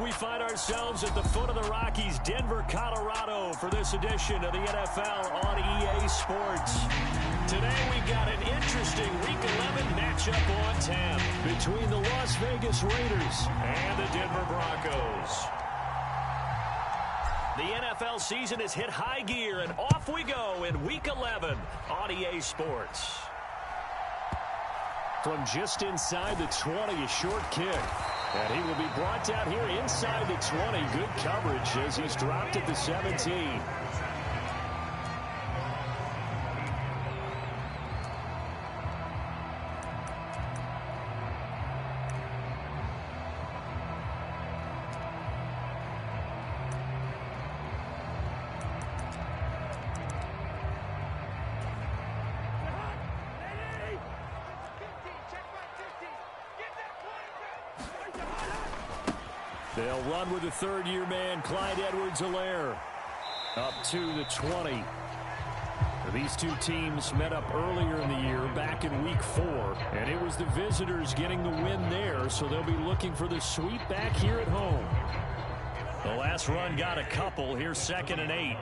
We find ourselves at the foot of the Rockies, Denver, Colorado, for this edition of the NFL on EA Sports. Today we got an interesting Week 11 matchup on tap between the Las Vegas Raiders and the Denver Broncos. The NFL season has hit high gear, and off we go in Week 11 on EA Sports. From just inside the 20, a short kick. And he will be brought down here inside the 20. Good coverage as he's dropped at the 17. They'll run with the third-year man, Clyde Edwards-Helaire, up to the 20. These two teams met up earlier in the year, back in Week 4, and it was the visitors getting the win there, so they'll be looking for the sweep back here at home. The last run got a couple. Here's 2nd and 8.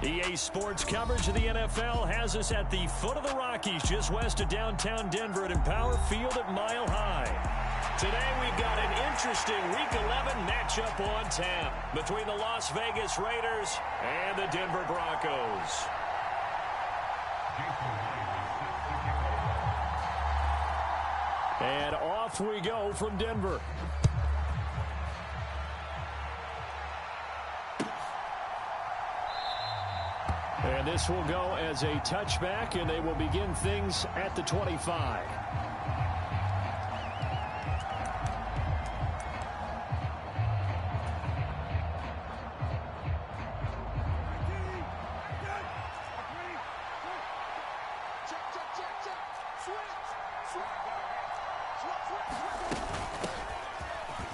EA Sports coverage of the NFL has us at the foot of the Rockies, just west of downtown Denver at Empower Field at Mile High. Today we've got an interesting Week 11 matchup on tap between the Las Vegas Raiders and the Denver Broncos. And off we go from Denver. And this will go as a touchback, and they will begin things at the 25.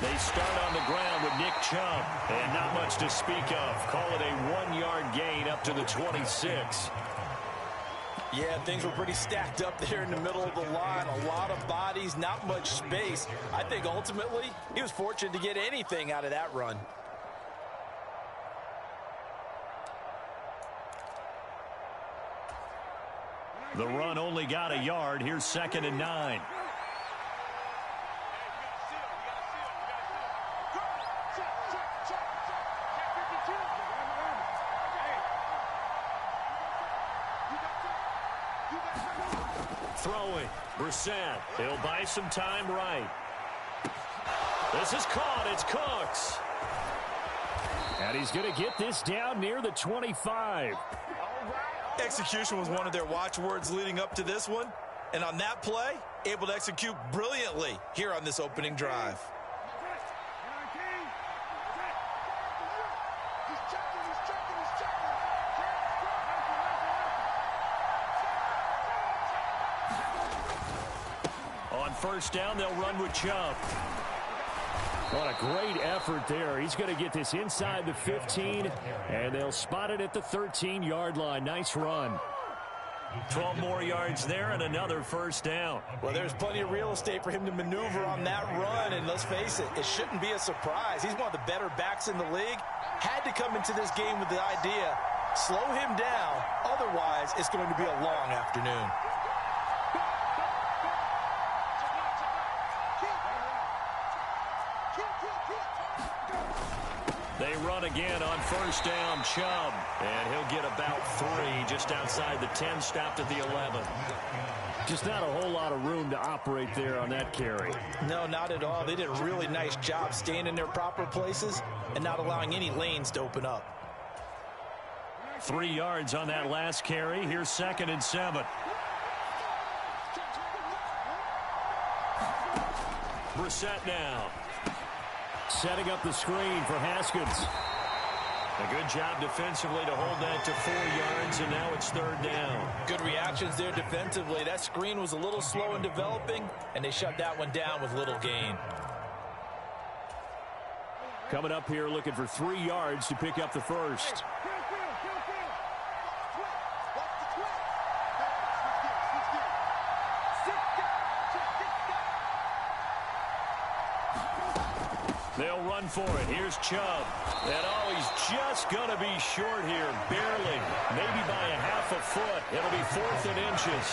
They start on the ground with Nick Chubb, and not much to speak of. Call it a 1-yard gain up to the 26. Yeah, things were pretty stacked up there in the middle of the line. A lot of bodies, not much space. I think ultimately he was fortunate to get anything out of that run. The run only got a yard. Here's 2nd and 9. Throwing. Brissett. He'll buy some time right. This is caught. It's Cooks. And he's going to get this down near the 25. Execution was one of their watchwords leading up to this one. And on that play, able to execute brilliantly here on this opening drive. On first down, they'll run with Chubb. What a great effort there. He's going to get this inside the 15, and they'll spot it at the 13-yard line. Nice run. 12 more yards there and another first down. Well, there's plenty of real estate for him to maneuver on that run, and let's face it, it shouldn't be a surprise. He's one of the better backs in the league. Had to come into this game with the idea, slow him down, otherwise it's going to be a long afternoon. They run again on first down, Chubb. And he'll get about 3 just outside the 10, stopped at the 11. Just not a whole lot of room to operate there on that carry. No, not at all. They did a really nice job staying in their proper places and not allowing any lanes to open up. 3 yards on that last carry. Here's 2nd and 7. Brissett now. Setting up the screen for Haskins. A good job defensively to hold that to 4 yards, and now it's 3rd down. Good reactions there defensively. That screen was a little slow in developing, and they shut that one down with little gain. Coming up here looking for 3 yards to pick up the first. They'll run for it. Here's Chubb. And oh, he's just going to be short here. Barely. Maybe by a half a foot. It'll be 4th and inches.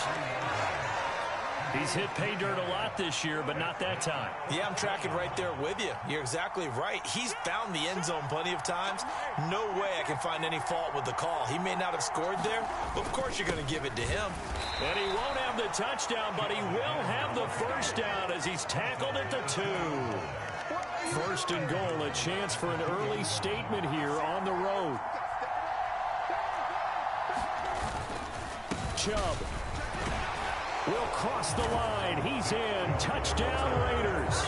He's hit pay dirt a lot this year, but not that time. Yeah, I'm tracking right there with you. You're exactly right. He's found the end zone plenty of times. No way I can find any fault with the call. He may not have scored there, but of course you're going to give it to him. And he won't have the touchdown, but he will have the first down as he's tackled at the 2. 1st and goal, a chance for an early statement here on the road. Chubb will cross the line. He's in. Touchdown, Raiders.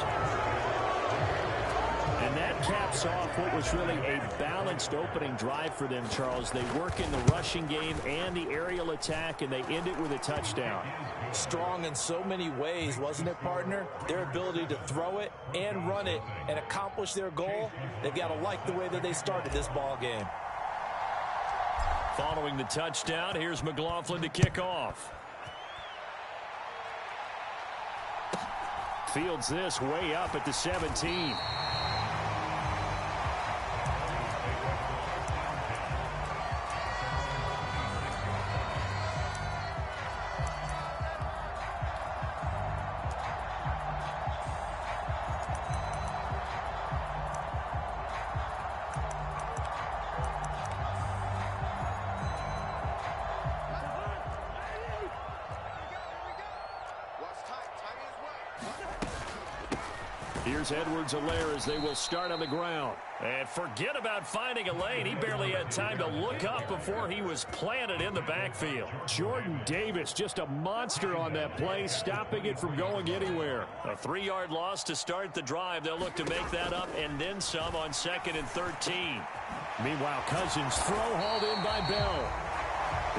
And that caps off what was really a balanced opening drive for them, Charles. They work in the rushing game and the aerial attack, and they end it with a touchdown. Strong in so many ways, wasn't it, partner? Their ability to throw it and run it and accomplish their goal, they've got to like the way that they started this ball game. Following the touchdown, here's McLaughlin to kick off. Fields this way up at the 17. Here's Edwards-Helaire as they will start on the ground. And forget about finding a lane. He barely had time to look up before he was planted in the backfield. Jordan Davis, just a monster on that play, stopping it from going anywhere. A 3-yard loss to start the drive. They'll look to make that up and then some on 2nd and 13. Meanwhile, Cousins throw hauled in by Bell.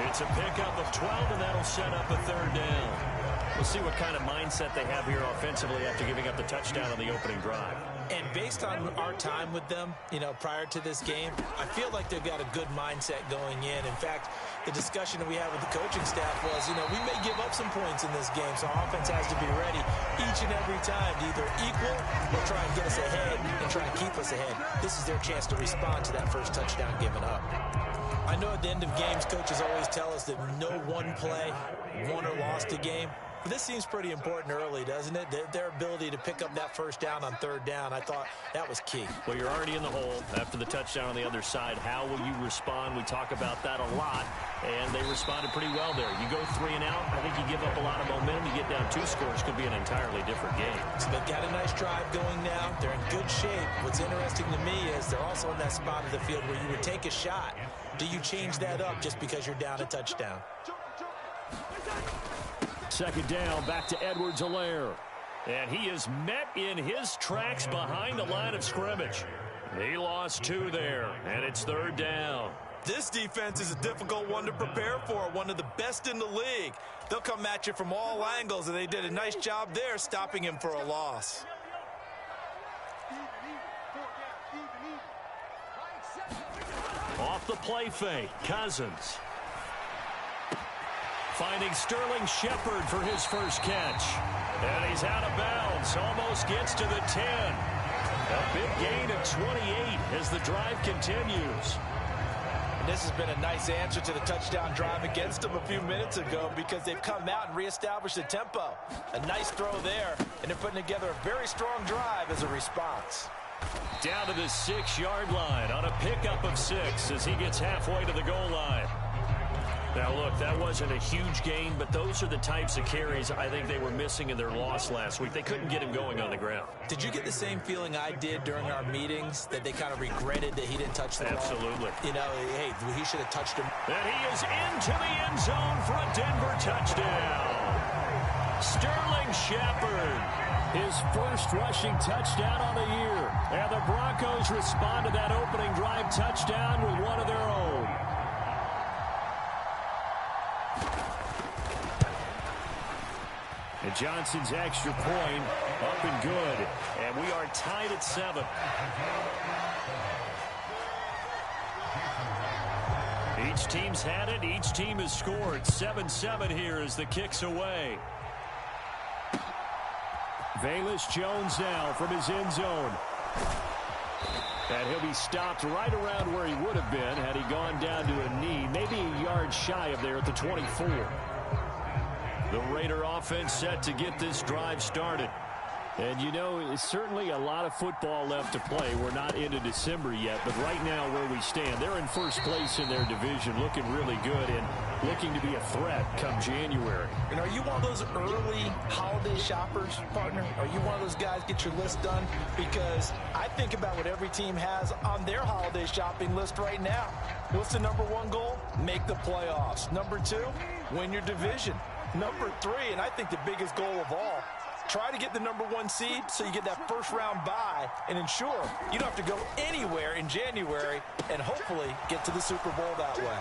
It's a pickup of 12, and that'll set up a 3rd down. We'll see what kind of mindset they have here offensively after giving up the touchdown on the opening drive. And based on our time with them, prior to this game, I feel like they've got a good mindset going in. In fact, the discussion that we had with the coaching staff was, we may give up some points in this game, so our offense has to be ready each and every time to either equal or try and get us ahead and try and keep us ahead. This is their chance to respond to that first touchdown given up. I know at the end of games, coaches always tell us that no one play won or lost a game. But this seems pretty important early, doesn't it? Their ability to pick up that first down on 3rd down, I thought that was key. Well, you're already in the hole after the touchdown on the other side. How will you respond? We talk about that a lot, and they responded pretty well there. You go 3 and out, I think you give up a lot of momentum. You get down 2 scores, could be an entirely different game. So they've got a nice drive going now. They're in good shape. What's interesting to me is they're also in that spot of the field where you would take a shot. Do you change that up just because you're down a touchdown? 2nd down, back to Edwards-Helaire. And he is met in his tracks behind the line of scrimmage. He lost 2 there, and it's 3rd down. This defense is a difficult one to prepare for, one of the best in the league. They'll come at you from all angles, and they did a nice job there stopping him for a loss. Off the play fake, Cousins. Finding Sterling Shepard for his first catch. And he's out of bounds. Almost gets to the 10. A big gain of 28 as the drive continues. And this has been a nice answer to the touchdown drive against them a few minutes ago because they've come out and reestablished the tempo. A nice throw there, and they're putting together a very strong drive as a response. Down to the 6-yard line on a pickup of 6 as he gets halfway to the goal line. Now, look, that wasn't a huge gain, but those are the types of carries I think they were missing in their loss last week. They couldn't get him going on the ground. Did you get the same feeling I did during our meetings, that they kind of regretted that he didn't touch the ball? Absolutely. Hey, he should have touched him. And he is into the end zone for a Denver touchdown. Sterling Shepard, his first rushing touchdown on the year. And the Broncos respond to that opening drive touchdown with one of their own. And Johnson's extra point up and good. And we are tied at 7. Each team's had it. Each team has scored. 7-7 here as the kick's away. Velus Jones now from his end zone. And he'll be stopped right around where he would have been had he gone down to a knee. Maybe a yard shy of there at the 24. The Raider offense set to get this drive started. And, it's certainly a lot of football left to play. We're not into December yet, but right now where we stand, they're in first place in their division, looking really good and looking to be a threat come January. And are you one of those early holiday shoppers, partner? Are you one of those guys get your list done? Because I think about what every team has on their holiday shopping list right now. What's the number 1 goal? Make the playoffs. Number 2, win your division. Number 3, and I think the biggest goal of all, try to get the number 1 seed so you get that first-round bye and ensure you don't have to go anywhere in January and hopefully get to the Super Bowl that way.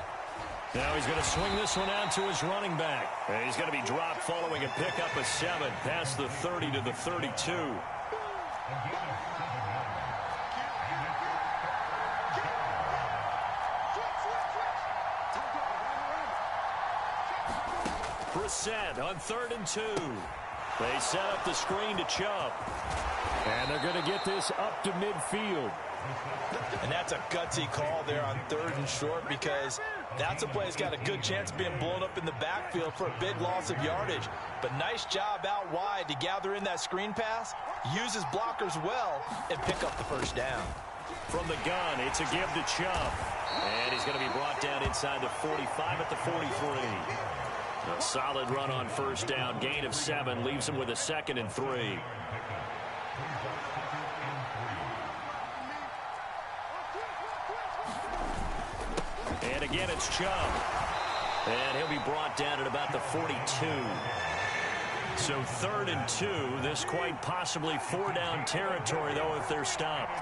Now he's going to swing this one out to his running back. And he's going to be dropped following a pickup of 7 past the 30 to the 32. Brissett on 3rd and 2. They set up the screen to Chubb. And they're going to get this up to midfield. And that's a gutsy call there on 3rd and short because that's a play that's got a good chance of being blown up in the backfield for a big loss of yardage. But nice job out wide to gather in that screen pass, use his blockers well, and pick up the first down. From the gun, it's a give to Chubb. And he's going to be brought down inside the 45 at the 43. A solid run on first down. Gain of 7 leaves him with a 2nd and 3. And again, it's Chubb. And he'll be brought down at about the 42. So 3rd and 2. This quite possibly 4-down territory, though, if they're stopped.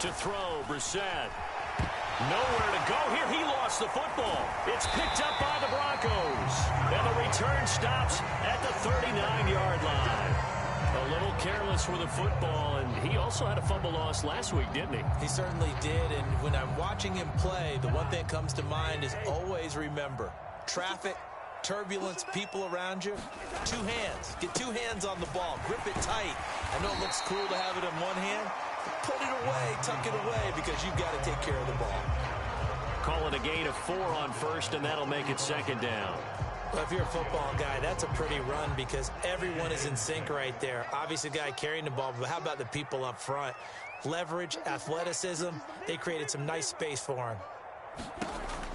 To throw, Brissett. Nowhere to go here. He lost the football. It's picked up by the Broncos. And the return stops at the 39-yard line. A little careless with the football, and he also had a fumble loss last week, didn't he? He certainly did, and when I'm watching him play, the one thing that comes to mind is always remember, traffic, turbulence, people around you, 2 hands. Get 2 hands on the ball. Grip it tight. I know it looks cool to have it in one hand. Put it away, tuck it away, because you've got to take care of the ball. Call it a gain of 4 on first, and that'll make it 2nd down. Well, if you're a football guy, that's a pretty run because everyone is in sync right there. Obviously, the guy carrying the ball, but how about the people up front? Leverage, athleticism, they created some nice space for him.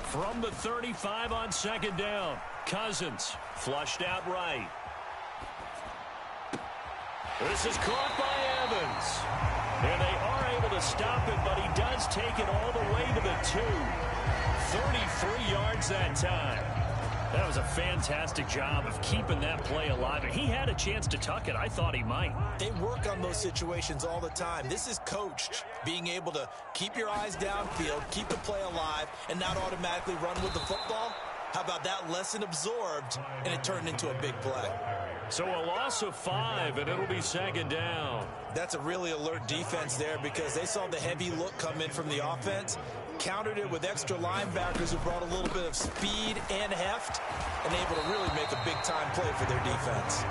From the 35 on 2nd down, Cousins flushed out right. This is caught by Evans. And they are able to stop it, but he does take it all the way to the 2. 33 yards that time. That was a fantastic job of keeping that play alive. And he had a chance to tuck it. I thought he might. They work on those situations all the time. This is coached, being able to keep your eyes downfield, keep the play alive, and not automatically run with the football. How about that lesson absorbed, and it turned into a big play? So a loss of 5, and it'll be 2nd down. That's a really alert defense there because they saw the heavy look come in from the offense, countered it with extra linebackers who brought a little bit of speed and heft, and able to really make a big-time play for their defense.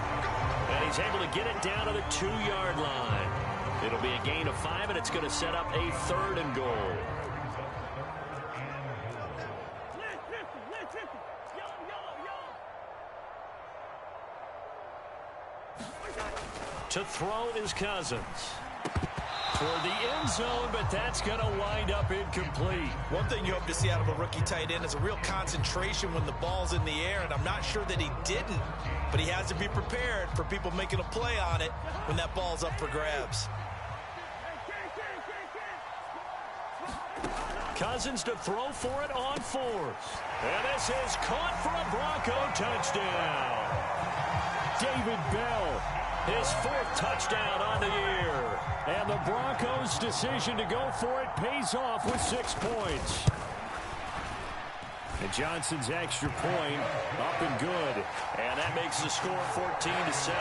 And he's able to get it down to the 2-yard line. It'll be a gain of 5, and it's going to set up a 3rd and goal. To throw is Cousins. Toward the end zone, but that's going to wind up incomplete. One thing you hope to see out of a rookie tight end is a real concentration when the ball's in the air, and I'm not sure that he didn't, but he has to be prepared for people making a play on it when that ball's up for grabs. Cousins to throw for it on 4th. And this is caught for a Bronco touchdown. David Bell, his 4th touchdown on the year. And the Broncos' decision to go for it pays off with 6 points. And Johnson's extra point up and good. And that makes the score 14-7.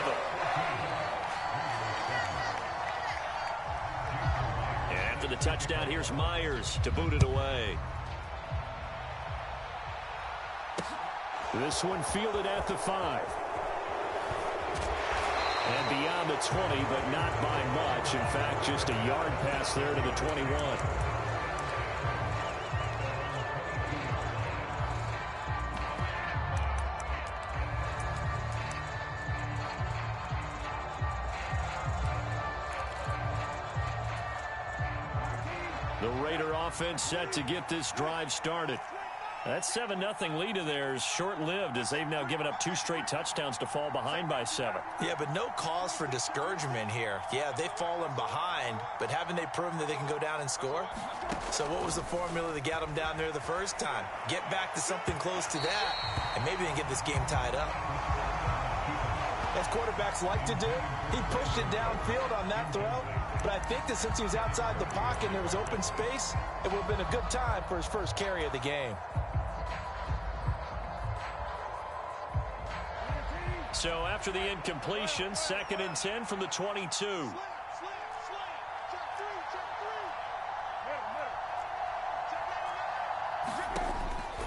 And after the touchdown, here's Myers to boot it away. This one fielded at the 5. And beyond the 20, but not by much. In fact, just a yard pass there to the 21. The Raider offense set to get this drive started. That 7-0 lead of theirs short-lived as they've now given up 2 straight touchdowns to fall behind by 7. Yeah, but no cause for discouragement here. Yeah, they've fallen behind, but haven't they proven that they can go down and score? So what was the formula that got them down there the first time? Get back to something close to that, and maybe they can get this game tied up. As quarterbacks like to do, he pushed it downfield on that throw, but I think that since he was outside the pocket and there was open space, it would have been a good time for his first carry of the game. So after the incompletion, 2nd and 10 from the 22.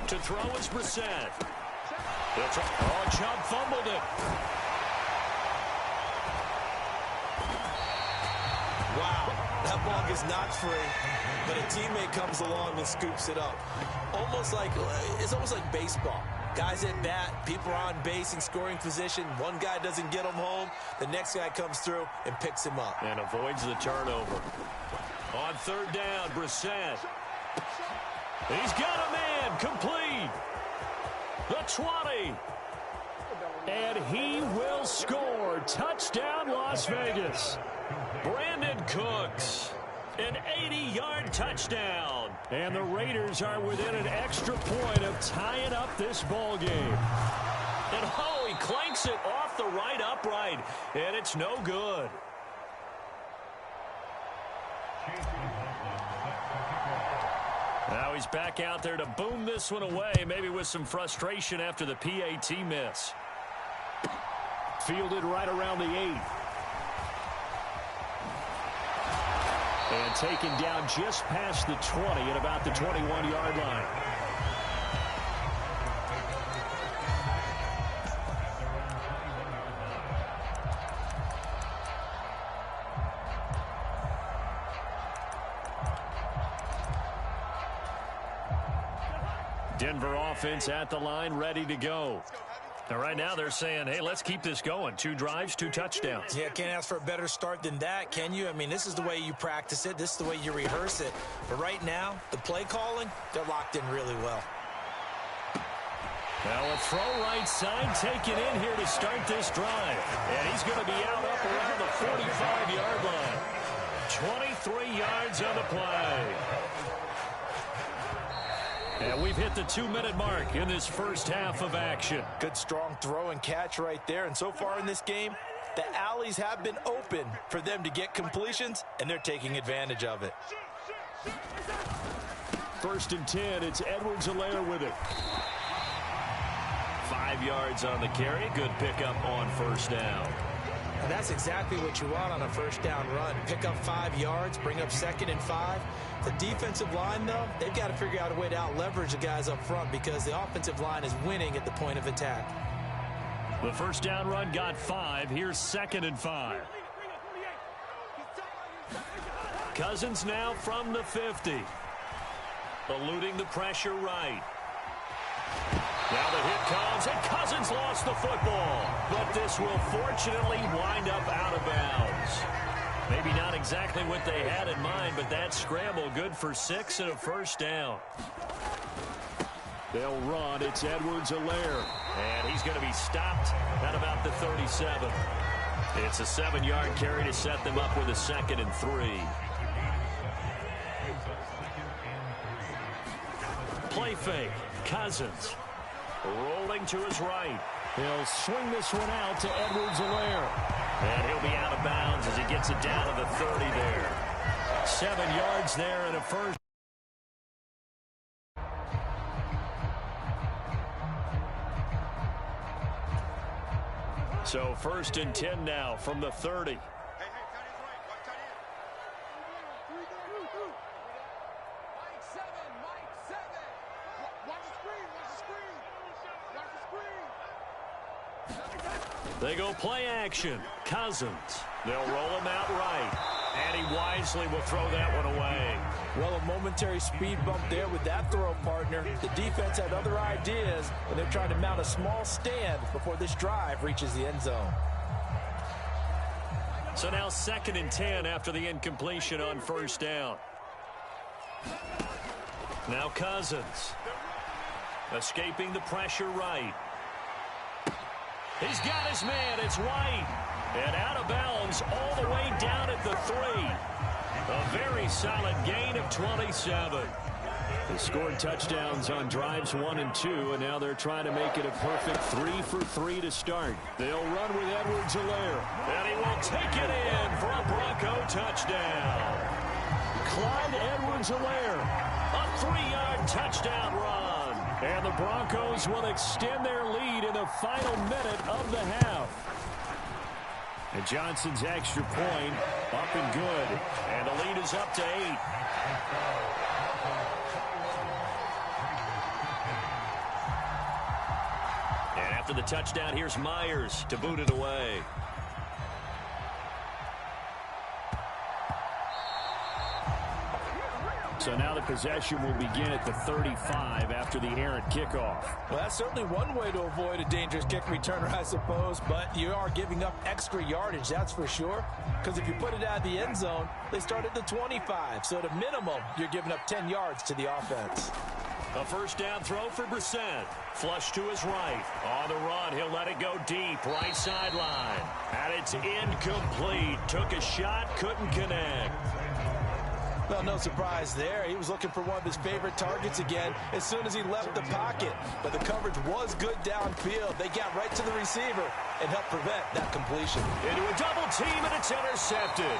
To throw is Brissett. Oh, Chubb fumbled it. Wow, that ball is not free, but a teammate comes along and scoops it up. It's almost like baseball. Guys at bat, people are on base in scoring position. One guy doesn't get him home. The next guy comes through and picks him up. And avoids the turnover. On 3rd down, Brissett. He's got a man. complete. The 20. And he will score. Touchdown, Las Vegas. Brandon Cooks. An 80-yard touchdown. And the Raiders are within an extra point of tying up this ball game. And oh, he clanks it off the right upright. And it's no good. Now he's back out there to boom this one away, maybe with some frustration after the PAT miss. Fielded right around the 8. And taken down just past the 20 at about the 21-yard line. Denver offense at the line, ready to go. Now, right now, they're saying, hey, let's keep this going. 2 drives, 2 touchdowns. Yeah, can't ask for a better start than that, can you? I mean, this is the way you practice it. This is the way you rehearse it. But right now, the play calling, they're locked in really well. Now, a throw right side taken in here to start this drive. And he's going to be out up around the 45-yard line. 23 yards on the play. And we've hit the 2-minute mark in this first half of action. Good strong throw and catch right there. And so far in this game, the alleys have been open for them to get completions, and they're taking advantage of it. 1st and 10, it's Edwards-Helaire with it. 5 yards on the carry. Good pickup on first down. And that's exactly what you want on a first down run. Pick up 5 yards, bring up 2nd and 5. The defensive line, though, they've got to figure out a way to out-leverage the guys up front because the offensive line is winning at the point of attack. The first down run got 5. Here's 2nd and 5. Cousins now from the 50. Eluding the pressure right. Now the hit comes, and Cousins lost the football. But this will fortunately wind up out of bounds. Maybe not exactly what they had in mind, but that scramble good for 6 and a first down. They'll run. It's Edwards-Helaire. And he's going to be stopped at about the 37. It's a 7-yard carry to set them up with a 2nd and 3. Play fake. Cousins. Rolling to his right. He'll swing this one out to Edwards-Helaire. And he'll be out of bounds as he gets it down to the 30 there. 7 yards there and a first. So 1st and 10 now from the 30. They go play action. Cousins. They'll roll him out right. And he wisely will throw that one away. Well, a momentary speed bump there with that throw, partner. The defense had other ideas, and they're trying to mount a small stand before this drive reaches the end zone. So now 2nd and 10 after the incompletion on first down. Now Cousins. Escaping the pressure right. He's got his man. It's White. And out of bounds all the way down at the 3. A very solid gain of 27. They scored touchdowns on drives 1 and 2, and now they're trying to make it a perfect 3 for 3 to start. They'll run with Edwards-Helaire. And he will take it in for a Bronco touchdown. Clyde Edwards-Helaire. A 3-yard touchdown run. And the Broncos will extend their lead in the final minute of the half. And Johnson's extra point up and good. And the lead is up to 8. And after the touchdown, here's Myers to boot it away. So now the possession will begin at the 35 after the errant kickoff. Well, that's certainly one way to avoid a dangerous kick returner, I suppose, but you are giving up extra yardage, that's for sure, because if you put it out of the end zone, they start at the 25, so at a minimum, you're giving up 10 yards to the offense. A first down throw for Brissett. Flush to his right. On the run, he'll let it go deep. Right sideline. And it's incomplete. Took a shot, couldn't connect. Well, no surprise there. He was looking for one of his favorite targets again as soon as he left the pocket. But the coverage was good downfield. They got right to the receiver and helped prevent that completion. Into a double team, and it's intercepted.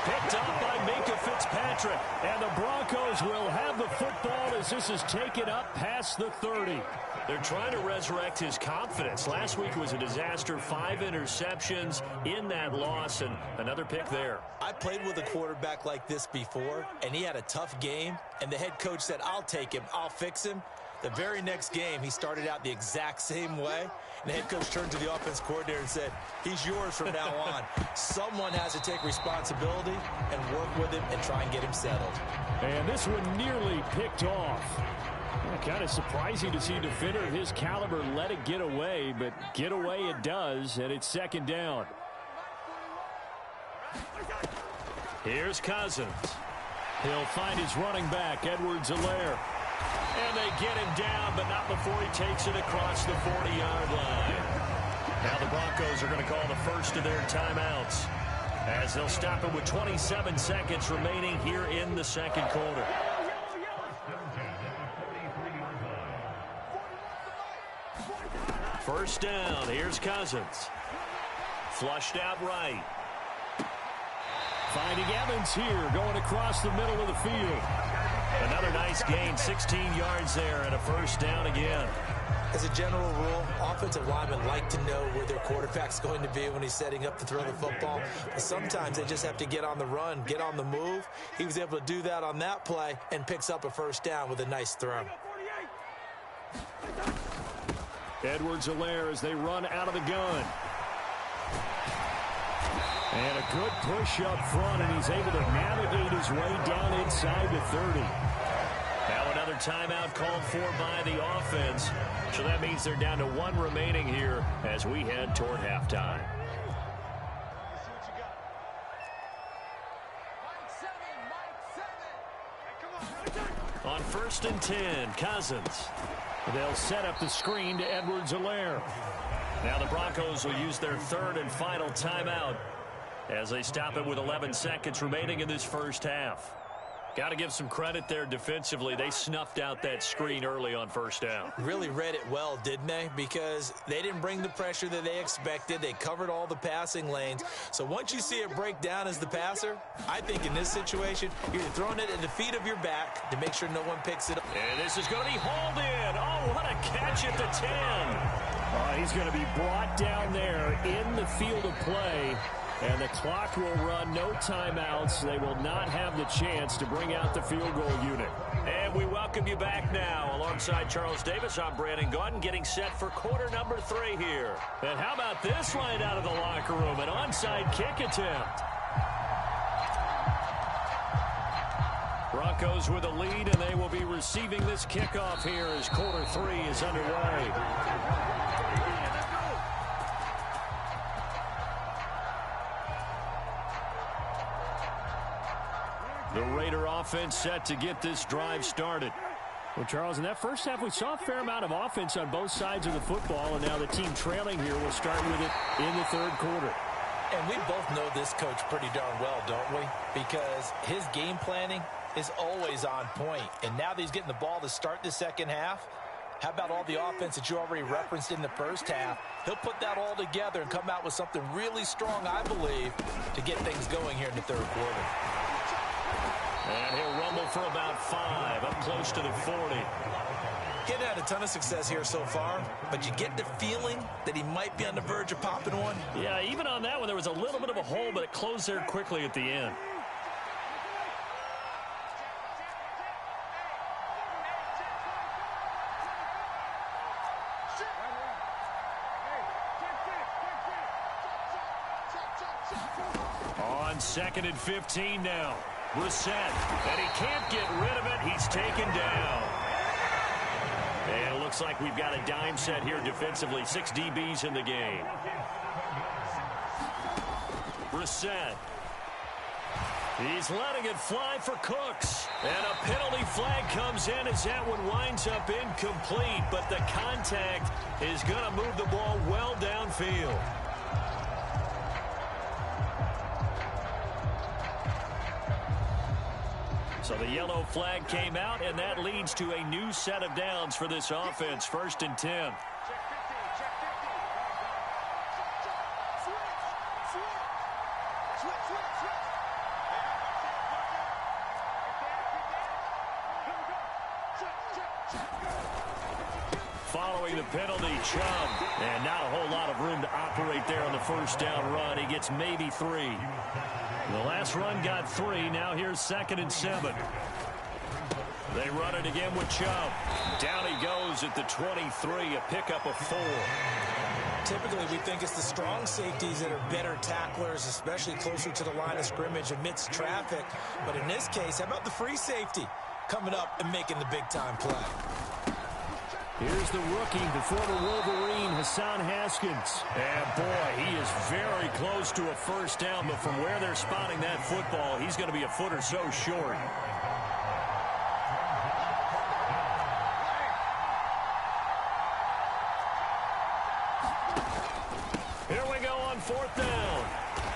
Picked up by Minkah Fitzpatrick. And the Broncos will have the football as this is taken up past the 30. They're trying to resurrect his confidence. Last week was a disaster. 5 interceptions in that loss, and another pick there. I played with a quarterback like this before, and he had a tough game, and the head coach said, I'll take him, I'll fix him. The very next game, he started out the exact same way, and the head coach turned to the offense coordinator and said, he's yours from now on. Someone has to take responsibility and work with him and try and get him settled. And this one nearly picked off. Kind of surprising to see a defender of his caliber let it get away, but get away it does, and it's second down. Here's Cousins. He'll find his running back, Edwards-Helaire. And they get him down, but not before he takes it across the 40-yard line. Now the Broncos are going to call the first of their timeouts as they'll stop it with 27 seconds remaining here in the second quarter. First down, here's Cousins. Flushed out right. Finding Evans here, going across the middle of the field. Another nice gain, 16 yards there, and a first down again. As a general rule, offensive linemen like to know where their quarterback's going to be when he's setting up to throw the football. But sometimes they just have to get on the run, get on the move. He was able to do that on that play and picks up a first down with a nice throw. Edwards-Helaire as they run out of the gun. And a good push up front, and he's able to navigate his way down inside the 30. Now another timeout called for by the offense. So that means they're down to 1 remaining here as we head toward halftime. On 1st and 10, Cousins. They'll set up the screen to Edwards-Helaire. Now the Broncos will use their 3rd and final timeout as they stop it with 11 seconds remaining in this first half. Got to give some credit there defensively. They snuffed out that screen early on first down. Really read it well, didn't they? Because they didn't bring the pressure that they expected. They covered all the passing lanes. So once you see it break down as the passer, I think in this situation, you're throwing it at the feet of your back to make sure no one picks it up. And this is going to be hauled in. Oh, what a catch at the 10. He's going to be brought down there in the field of play. And the clock will run, no timeouts. They will not have the chance to bring out the field goal unit. And we welcome you back now. Alongside Charles Davis, I'm Brandon Gaudin, getting set for quarter number 3 here. And how about this right out of the locker room? An onside kick attempt. Broncos with a lead, and they will be receiving this kickoff here as quarter 3 is underway. The Raider offense set to get this drive started. Well, Charles, in that first half, we saw a fair amount of offense on both sides of the football, and now the team trailing here will start with it in the 3rd quarter. And we both know this coach pretty darn well, don't we? Because his game planning is always on point. And now that he's getting the ball to start the second half, how about all the offense that you already referenced in the first half? He'll put that all together and come out with something really strong, I believe, to get things going here in the 3rd quarter. And he'll rumble for about 5, up close to the 40. Getting had a ton of success here so far, but you get the feeling that he might be on the verge of popping one. Yeah, even on that one, there was a little bit of a hole, but it closed there quickly at the end. On 2nd and 15 now. Brissett, and he can't get rid of it. He's taken down. And it looks like we've got a dime set here defensively. 6 DBs in the game. Brissett. He's letting it fly for Cooks. And a penalty flag comes in as that one winds up incomplete. But the contact is going to move the ball well downfield. So the yellow flag came out, and that leads to a new set of downs for this offense. 1st and 10. Following the penalty, Chubb. And not a whole lot of room to operate there on the 1st down run. He gets maybe 3. The last run got 3. Now here's 2nd and 7. They run it again with Chubb. Down he goes at the 23, a pickup of 4. Typically, we think it's the strong safeties that are better tacklers, especially closer to the line of scrimmage amidst traffic. But in this case, how about the free safety coming up and making the big-time play? Here's the rookie, the former Wolverine, Hassan Haskins. And, boy, he is very close to a 1st down, but from where they're spotting that football, he's going to be a foot or so short. Here we go on 4th down.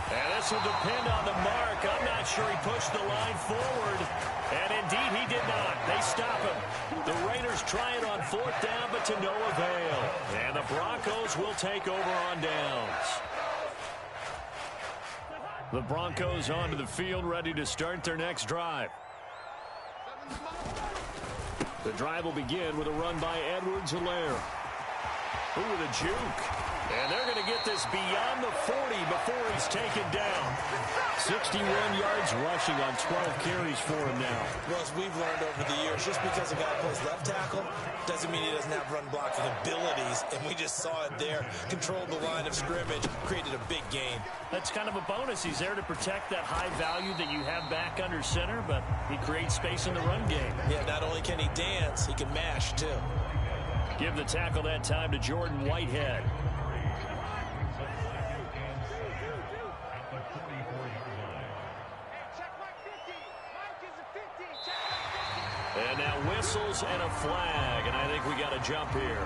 And this will depend on the mark. I'm not sure he pushed the line forward. And indeed he did not. They stop him. The Raiders try it on 4th down, but to no avail. And the Broncos will take over on downs. The Broncos onto the field, ready to start their next drive. The drive will begin with a run by Edwards-Helaire. Ooh, with a juke. And they're going to get this beyond the 40 before he's taken down. 61 yards rushing on 12 carries for him now. Well, as we've learned over the years, just because a guy plays left tackle doesn't mean he doesn't have run blocking abilities. And we just saw it there. Controlled the line of scrimmage, created a big gain. That's kind of a bonus. He's there to protect that high value that you have back under center, but he creates space in the run game. Yeah, not only can he dance, he can mash too. Give the tackle that time to Jordan Whitehead. And now whistles and a flag, and I think we got a jump here.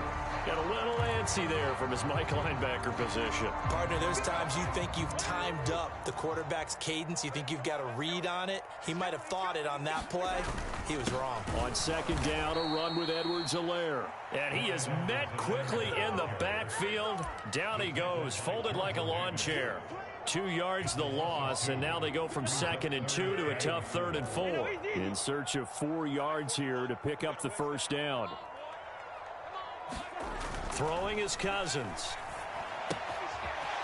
Got a little antsy there from his Mike linebacker position. Partner, there's times you think you've timed up the quarterback's cadence. You think you've got a read on it. He might have thought it on that play. He was wrong. On 2nd down, a run with Edwards-Helaire. And he is met quickly in the backfield. Down he goes, folded like a lawn chair. 2 yards the loss, and now they go from 2nd and 2 to a tough 3rd and 4. In search of 4 yards here to pick up the 1st down. Throwing is Cousins.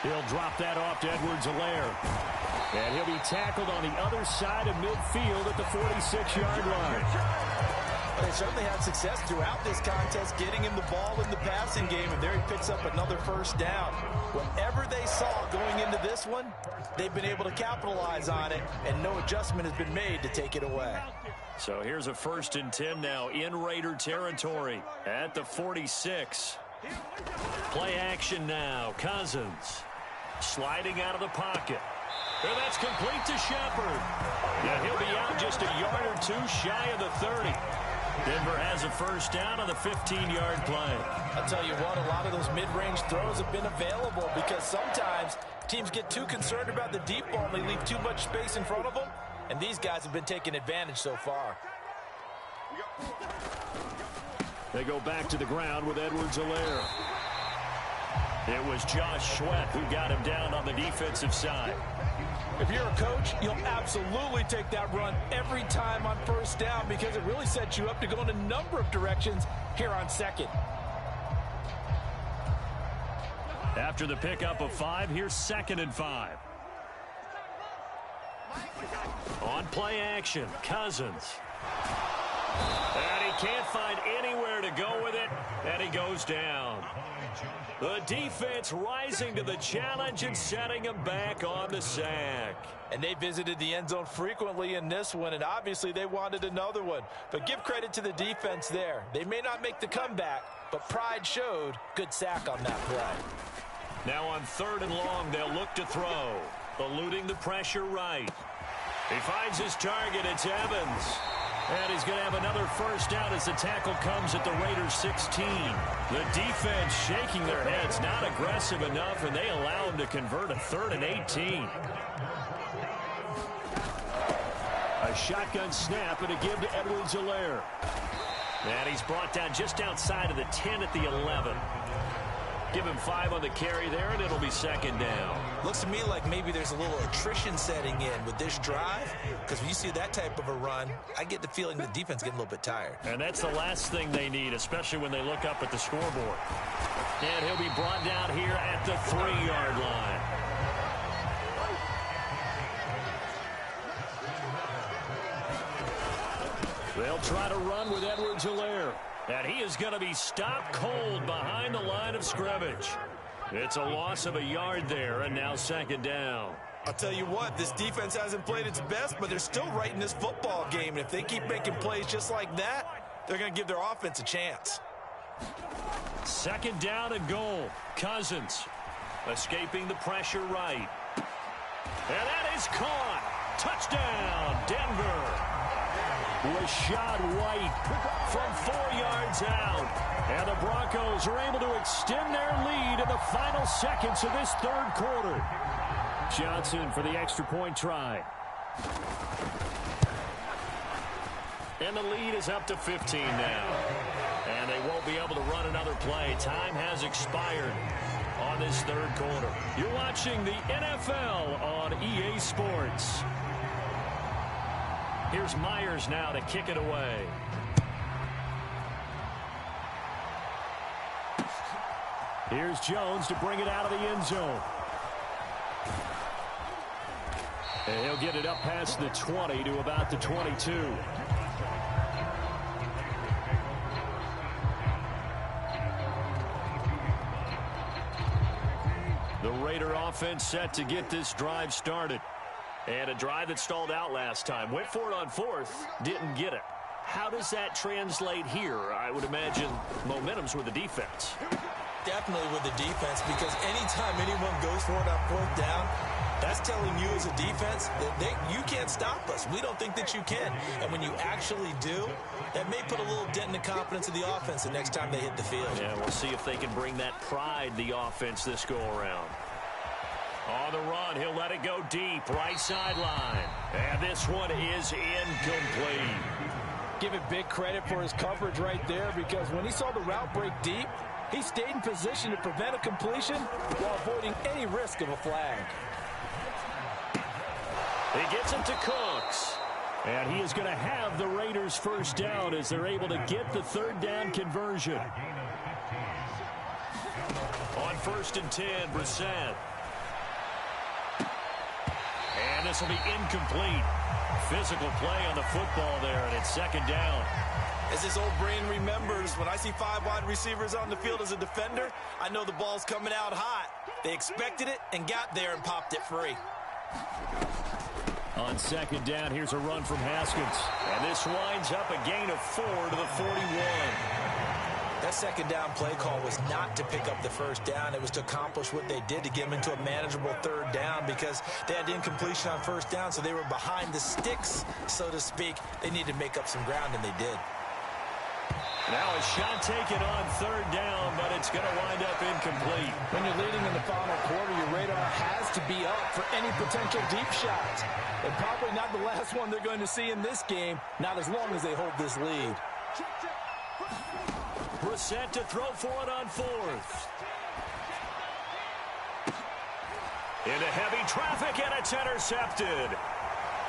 He'll drop that off to Edwards-Helaire. And he'll be tackled on the other side of midfield at the 46-yard line. They certainly had success throughout this contest, getting him the ball in the passing game, and there he picks up another 1st down. Whatever they saw going into this one, they've been able to capitalize on it, and no adjustment has been made to take it away. So here's a 1st and 10 now in Raider territory at the 46. Play action now. Cousins sliding out of the pocket. And that's complete to Shepard. Yeah, he'll be out just a yard or 2 shy of the 30. Denver has a 1st down on the 15-yard play. I'll tell you what, a lot of those mid-range throws have been available because sometimes teams get too concerned about the deep ball and they leave too much space in front of them, and these guys have been taking advantage so far. They go back to the ground with Edwards-Helaire. It was Josh Sweat who got him down on the defensive side. If you're a coach, you'll absolutely take that run every time on 1st down because it really sets you up to go in a number of directions here on 2nd. After the pickup of 5, here's 2nd and 5. On play action, Cousins. And he can't find anywhere to go with it, and he goes down. The defense rising to the challenge and setting him back on the sack. And they visited the end zone frequently in this one, and obviously they wanted another one. But give credit to the defense there. They may not make the comeback, but pride showed. Good sack on that play. Now on 3rd and long, they'll look to throw. Eluding the pressure right. He finds his target. It's Evans. And he's going to have another first down as the tackle comes at the Raiders' 16. The defense shaking their heads, not aggressive enough, and they allow him to convert a 3rd and 18. A shotgun snap and a give to Edwards-Helaire. And he's brought down just outside of the 10 at the 11. Give him 5 on the carry there, and it'll be 2nd down. Looks to me like maybe there's a little attrition setting in with this drive, because when you see that type of a run, I get the feeling the defense getting a little bit tired. And that's the last thing they need, especially when they look up at the scoreboard. And he'll be brought down here at the 3-yard line. They'll try to run with Edwards-Helaire. And he is going to be stopped cold behind the line of scrimmage. It's a loss of a yard there, and now 2nd down. I'll tell you what, this defense hasn't played its best, but they're still right in this football game. And if they keep making plays just like that, they're going to give their offense a chance. 2nd down and goal. Cousins escaping the pressure right. And that is caught. Touchdown, Denver. Rashad White from 4 yards out. And the Broncos are able to extend their lead in the final seconds of this 3rd quarter. Johnson for the extra point try. And the lead is up to 15 now. And they won't be able to run another play. Time has expired on this 3rd quarter. You're watching the NFL on EA Sports. Here's Myers now to kick it away. Here's Jones to bring it out of the end zone. And he'll get it up past the 20 to about the 22. The Raider offense set to get this drive started. And a drive that stalled out last time. Went for it on 4th, didn't get it. How does that translate here? I would imagine momentum's with the defense. Definitely with the defense, because anytime anyone goes for it on 4th down, that's telling you as a defense that you can't stop us. We don't think that you can. And when you actually do, that may put a little dent in the confidence of the offense the next time they hit the field. Yeah, we'll see if they can bring that pride, the offense, this go-around. On the run, he'll let it go deep, right sideline. And this one is incomplete. Give it big credit for his coverage right there, because when he saw the route break deep, he stayed in position to prevent a completion while avoiding any risk of a flag. He gets it to Cooks. And he is going to have the Raiders' first down as they're able to get the 3rd down conversion. On 1st and 10, Brissett. And this will be incomplete. Physical play on the football there, and it's 2nd down. As this old brain remembers, when I see 5 wide receivers on the field as a defender, I know the ball's coming out hot. They expected it and got there and popped it free. On 2nd down, here's a run from Haskins. And this winds up a gain of 4 to the 41. That 2nd down play call was not to pick up the 1st down. It was to accomplish what they did, to get them into a manageable 3rd down, because they had incompletion on 1st down, so they were behind the sticks, so to speak. They needed to make up some ground, and they did. Now a shot taken on 3rd down, but it's going to wind up incomplete. When you're leading in the final quarter, your radar has to be up for any potential deep shots. And probably not the last one they're going to see in this game, not as long as they hold this lead. Brissett to throw for it on 4th. Into heavy traffic, and it's intercepted.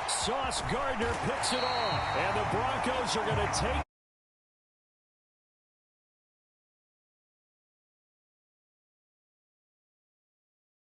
Sauce Gardner picks it off, and the Broncos are going to take